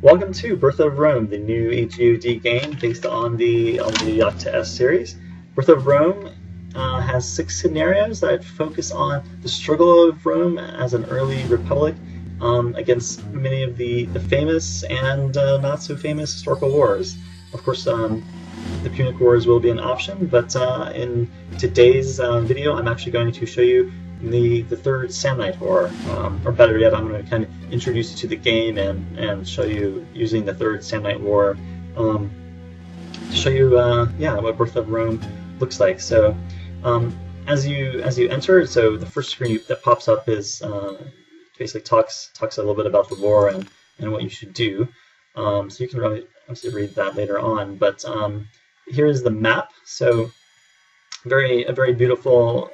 Welcome to Birth of Rome, the new HUD game based on the Alea Jacta Est series. Birth of Rome has 6 scenarios that focus on the struggle of Rome as an early republic against many of the famous and not so famous historical wars. Of course, the Punic Wars will be an option, but in today's video, I'm actually going to show you the third Samnite War, or better yet, I'm going to kind of introduce you to the game and show you using the third Samnite War to show you what Birth of Rome looks like. So as you enter, so the first screen that pops up is basically talks a little bit about the war and what you should do. So you can really obviously read that later on, but here is the map. So a very beautiful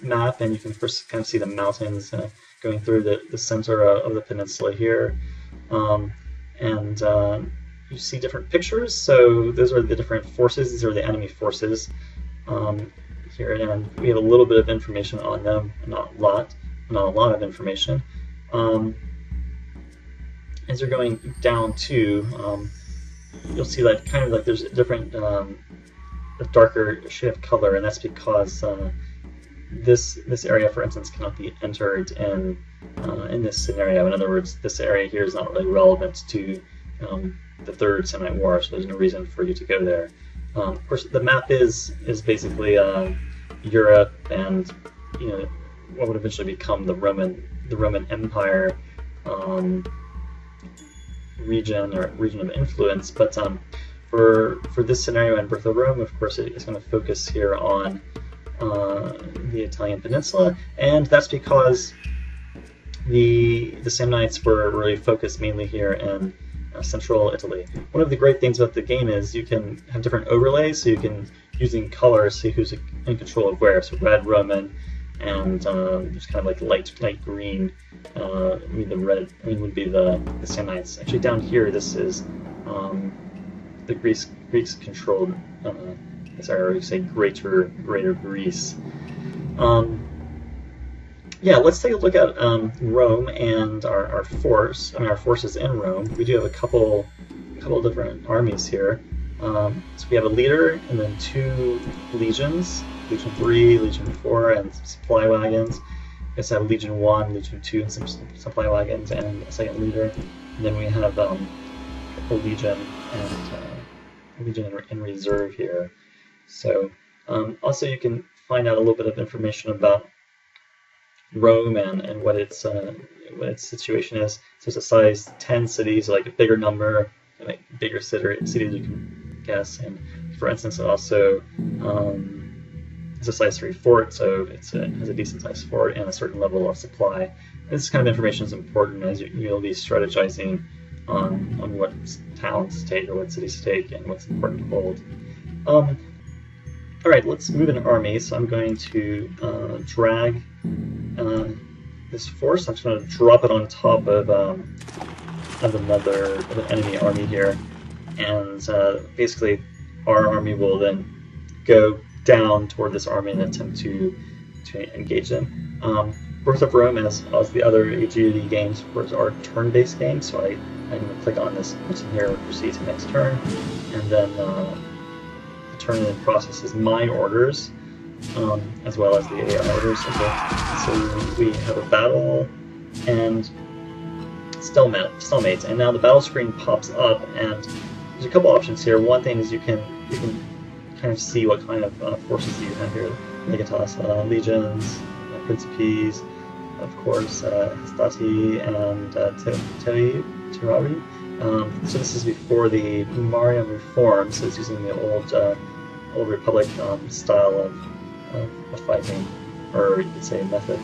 map, and you can first kind of see the mountains going through the center of the peninsula here, and you see different pictures. So those are the different forces. These are the enemy forces here, and we have a little bit of information on them, not a lot of information. As you're going down to, you'll see that kind of like there's a different a darker shade of color, and that's because this area, for instance, cannot be entered in this scenario. In other words, this area here is not really relevant to the third Samnite War, so there's no reason for you to go there. Of course, the map is basically Europe and what would eventually become the Roman Empire region of influence. But for this scenario in Birth of Rome, of course, it's going to focus here on the Italian peninsula, and that's because the Samnites were really focused mainly here in central Italy. One of the great things about the game is you can have different overlays, so you can, using colors, see who's in control of where. So red, Roman, and just kind of like light green. The red would be the Samnites. Actually, down here, this is the Greeks controlled. Sorry, I say greater Greece. Let's take a look at Rome and our forces in Rome. We do have a couple different armies here. So we have a leader and then 2 legions, Legion 3, Legion 4, and some supply wagons. We also have Legion 1, Legion 2, and some supply wagons, and a second leader. And then we have a legion and a legion in reserve here. So also you can find out a little bit of information about Rome and what its situation is. So it's a size 10 city, so like a bigger number, like bigger cities you can guess. And for instance, it also it's a size 3 fort, so it has a decent sized fort and a certain level of supply. This kind of information is important as you'll be strategizing on what towns to take or what cities to take and what's important to hold. Alright, let's move into armies. So I'm going to drag this force. I'm just going to drop it on top of an enemy army here, and basically our army will then go down toward this army and attempt to engage them. Birth of Rome, as the other HUD games, of course, are turn-based games. So I'm going to click on this button here, proceed to next turn, and then turn in processes my orders, as well as the AI orders. Okay. So we have a battle and stalemate, and now the battle screen pops up, and there's a couple options here. One thing is you can kind of see what kind of forces you have here. Legatas, legions, principes, of course, Hastati, and Tirari. So this is before the Marian reform, so it's using the old Republic style of fighting, or you could say method.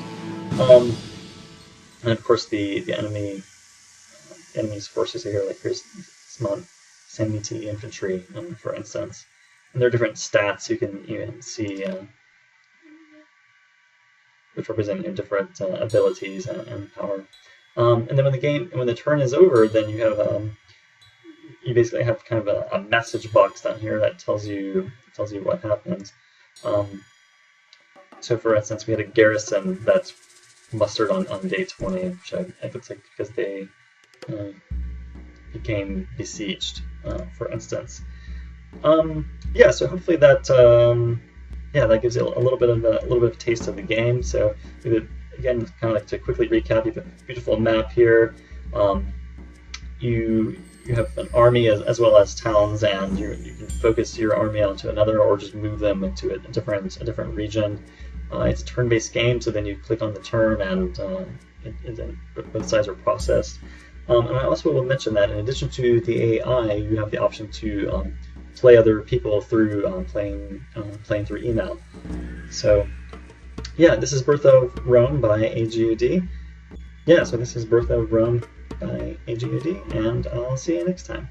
And of course the enemy's forces are here, like here's Samnite infantry, for instance. And there are different stats you can see which represent different abilities and power. And then when the turn is over, then you have you basically have kind of a message box down here that tells you what happens. So for instance, we had a garrison that's mustered on day 20, which it looks like because they became besieged, for instance. Yeah, so hopefully that that gives you a little bit of a taste of the game. So again, kind of like to quickly recap, you have a beautiful map here. You have an army as well as towns, and you can focus your army onto another, or just move them into a different region. It's a turn-based game, so then you click on the turn, and then both sides are processed. And I also will mention that in addition to the AI, you have the option to play other people through playing through email. So yeah, this is Birth of Rome by AGUD. Yeah, so this is Birth of Rome by AGUD, and I'll see you next time.